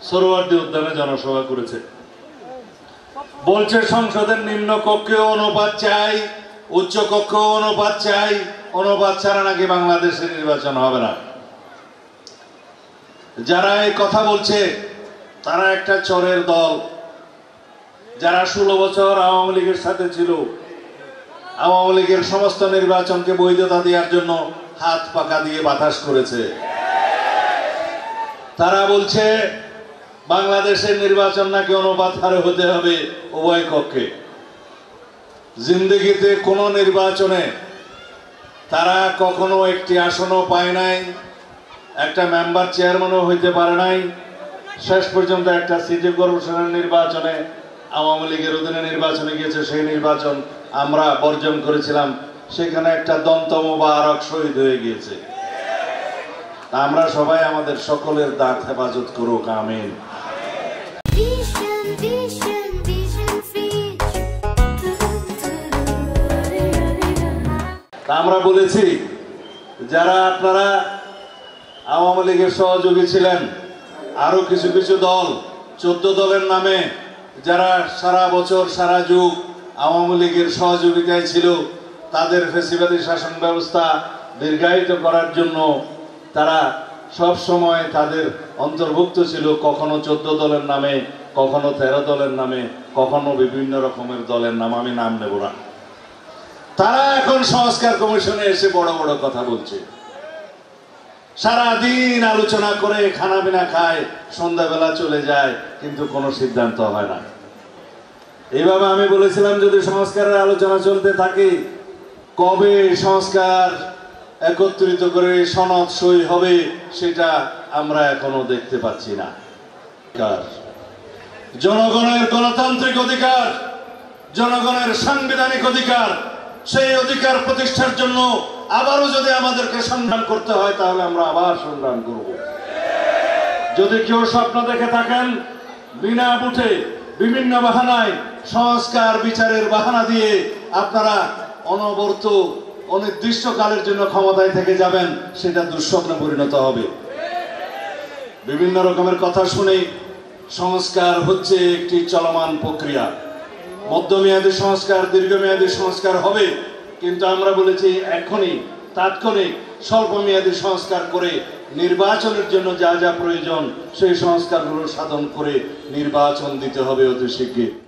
সোহরাওয়ার্দী উদ্যানে জনসভা করেছে। বলছে সংসদের নিম্ন কক্ষেও অনুপাত চাই, উচ্চ কক্ষেও অনুপাত চাই, অনুপাত ছাড়া নাকি বাংলাদেশে নির্বাচন হবে না। যারা এই কথা বলছে তারা একটা চোরের দল, যারা 16 বছর আওয়ামী লীগের সাথে ছিল, আওয়ামী লীগের সমস্ত নির্বাচনকে বৈধতা দেওয়ার জন্য হাত পাকা দিয়ে বাতাস করেছে। তারা বলছে বাংলাদেশের নির্বাচন নাকি অনুপাত হারে হতে হবে উভয় কক্ষে। জিন্দেগিতে কোন নির্বাচনে তারা কখনো একটি আসনও পায় নাই, একটা মেম্বার চেয়ারম্যানও হইতে পারে নাই। শেষ পর্যন্ত একটা সিটি কর্পোরেশনের নির্বাচনে আওয়ামী লীগের অধীনে নির্বাচনে গিয়েছে, সেই নির্বাচন আমরা বর্জন করেছিলাম, সেখানে একটা দন্ত মোবারক শহীদ হয়ে গিয়েছে। আমরা সবাই আমাদের সকলের দাঁত হেফাজত করুক, আমিন। আমরা বলেছি যারা আপনারা আওয়ামী লীগের সহযোগী ছিলেন, আরো কিছু কিছু দল 14 দলের নামে যারা সারা বছর সারা যুগ আওয়ামী লীগের সহযোগিতায় ছিল, তাদের ফ্যাসিবাদী শাসন ব্যবস্থা দীর্ঘায়িত করার জন্য তারা সব সময় তাদের অন্তর্ভুক্ত ছিল, কখনো 14 দলের নামে, কখনো 13 দলের নামে, কখনো বিভিন্ন রকমের দলের নাম, আমি নাম নেব না। তারা এখন সংস্কার কমিশনে এসে বড় বড় কথা বলছে, সারাদিন আলোচনা করে খানা পিনা খায়, সন্ধ্যাবেলা চলে যায়, কিন্তু কোনো সিদ্ধান্ত হয় না। এইভাবে আমি বলেছিলাম যদি সংস্কারের আলোচনা চলতে থাকে, কবে সংস্কার একত্রিত করে সনদ সই হবে সেটা আমরা এখনো দেখতে পাচ্ছি না। জনগণের গণতান্ত্রিক অধিকার, জনগণের সাংবিধানিক অধিকার, সেই অধিকার প্রতিষ্ঠার জন্য আবারও যদি আমাদেরকে সংগ্রাম করতে হয় তাহলে আমরা আবার সংগ্রাম করব। যদি কেউ স্বপ্ন দেখে থাকেন বিনা বুঝে বিভিন্ন বাহানায় সংস্কার বিচারের বাহানা দিয়ে আপনারা অনবরত অনির্দিষ্টকালের জন্য ক্ষমতায় থেকে যাবেন, সেটা দুঃস্বপ্নে পরিণত হবে। বিভিন্ন রকমের কথা শুনে সংস্কার হচ্ছে একটি চলমান প্রক্রিয়া। মধ্যমেয়াদী সংস্কার, দীর্ঘমেয়াদী সংস্কার হবে, কিন্তু আমরা বলেছি এখনই তাৎক্ষণিক স্বল্পমেয়াদী সংস্কার করে নির্বাচনের জন্য যা যা প্রয়োজন সেই সংস্কারগুলো সাধন করে নির্বাচন দিতে হবে অতি শীঘ্র।